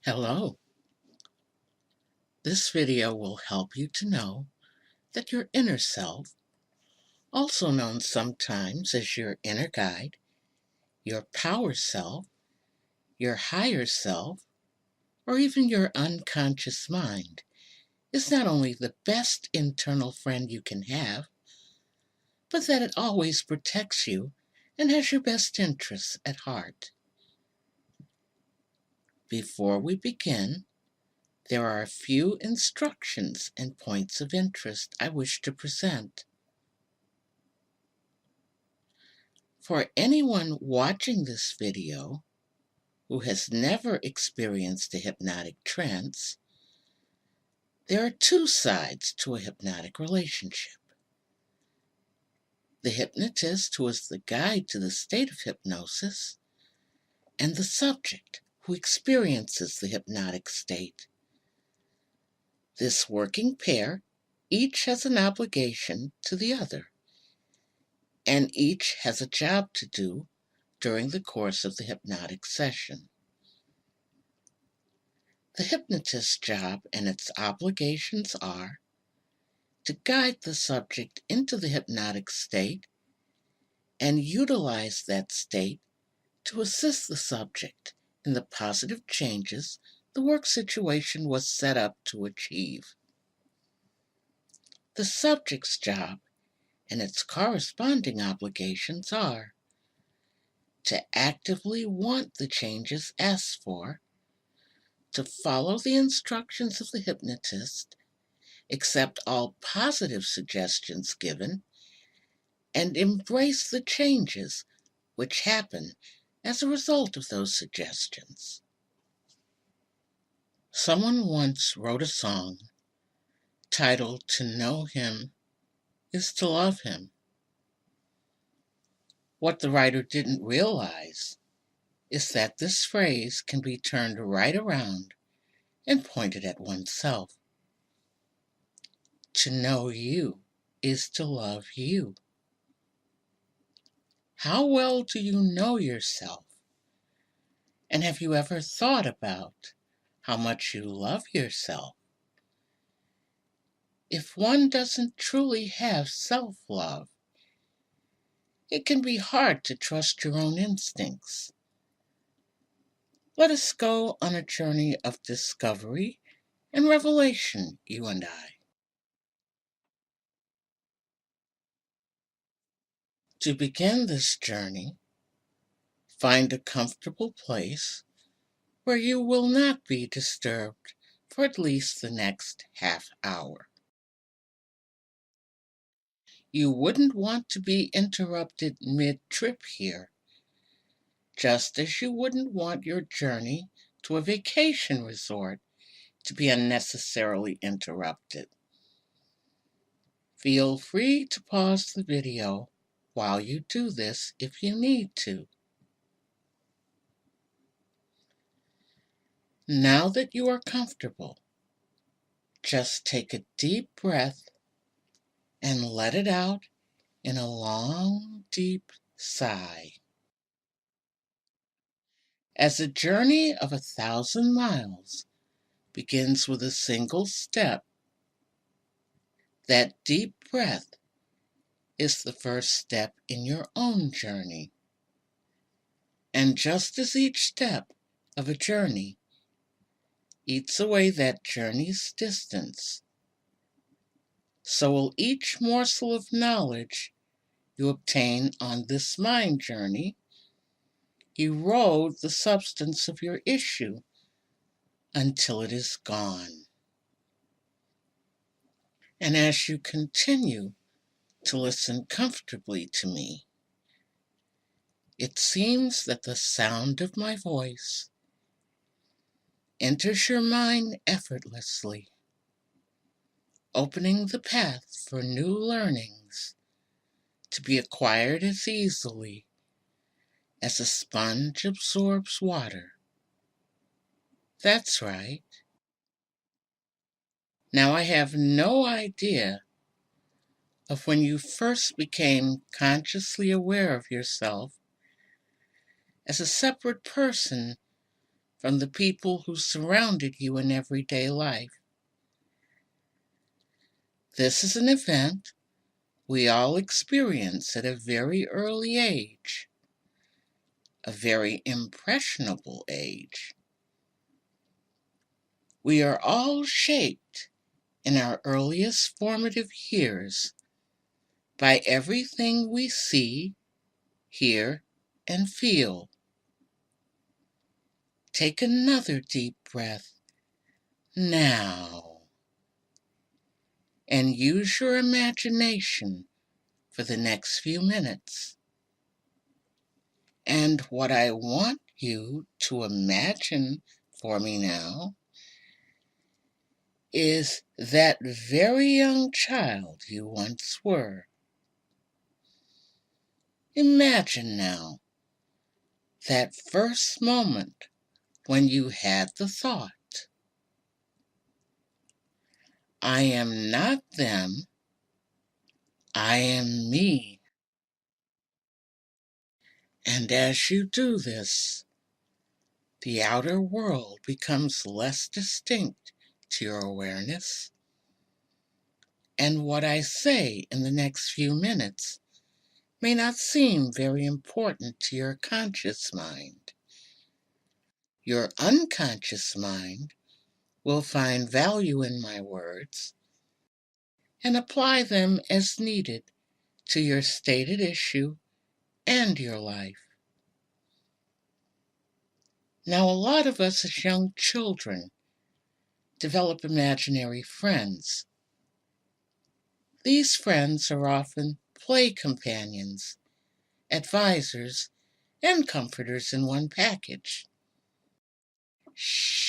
Hello. This video will help you to know that your inner self, also known sometimes as your inner guide, your power self, your higher self, or even your unconscious mind, is not only the best internal friend you can have, but that it always protects you and has your best interests at heart. Before we begin, there are a few instructions and points of interest I wish to present. For anyone watching this video who has never experienced a hypnotic trance, there are two sides to a hypnotic relationship. The hypnotist, who is the guide to the state of hypnosis, and the subject, who experiences the hypnotic state. This working pair each has an obligation to the other, and each has a job to do during the course of the hypnotic session. The hypnotist's job and its obligations are to guide the subject into the hypnotic state and utilize that state to assist the subject in the positive changes the work situation was set up to achieve. The subject's job and its corresponding obligations are to actively want the changes asked for, to follow the instructions of the hypnotist, accept all positive suggestions given, and embrace the changes which happen as a result of those suggestions. Someone once wrote a song titled "To Know Him is to Love Him." What the writer didn't realize is that this phrase can be turned right around and pointed at oneself. To know you is to love you. How well do you know yourself? And have you ever thought about how much you love yourself? If one doesn't truly have self-love, it can be hard to trust your own instincts. Let us go on a journey of discovery and revelation, you and I. To begin this journey, find a comfortable place where you will not be disturbed for at least the next half hour. You wouldn't want to be interrupted mid-trip here, just as you wouldn't want your journey to a vacation resort to be unnecessarily interrupted. Feel free to pause the video while you do this if you need to. Now that you are comfortable, just take a deep breath and let it out in a long, deep sigh. As a journey of 1,000 miles begins with a single step, that deep breath is the first step in your own journey. And just as each step of a journey eats away that journey's distance, so will each morsel of knowledge you obtain on this mind journey erode the substance of your issue until it is gone. And as you continue to listen comfortably to me, it seems that the sound of my voice enters your mind effortlessly, opening the path for new learnings to be acquired as easily as a sponge absorbs water. That's right. Now I have no idea of when you first became consciously aware of yourself as a separate person from the people who surrounded you in everyday life. This is an event we all experience at a very early age, a very impressionable age. We are all shaped in our earliest formative years by everything we see, hear, and feel. Take another deep breath now and use your imagination for the next few minutes. And what I want you to imagine for me now is that very young child you once were. Imagine now that first moment when you had the thought, I am not them, I am me. And as you do this, the outer world becomes less distinct to your awareness. And what I say in the next few minutes may not seem very important to your conscious mind. Your unconscious mind will find value in my words and apply them as needed to your stated issue and your life. Now, a lot of us as young children develop imaginary friends. These friends are often play companions, advisors, and comforters in one package. Shh.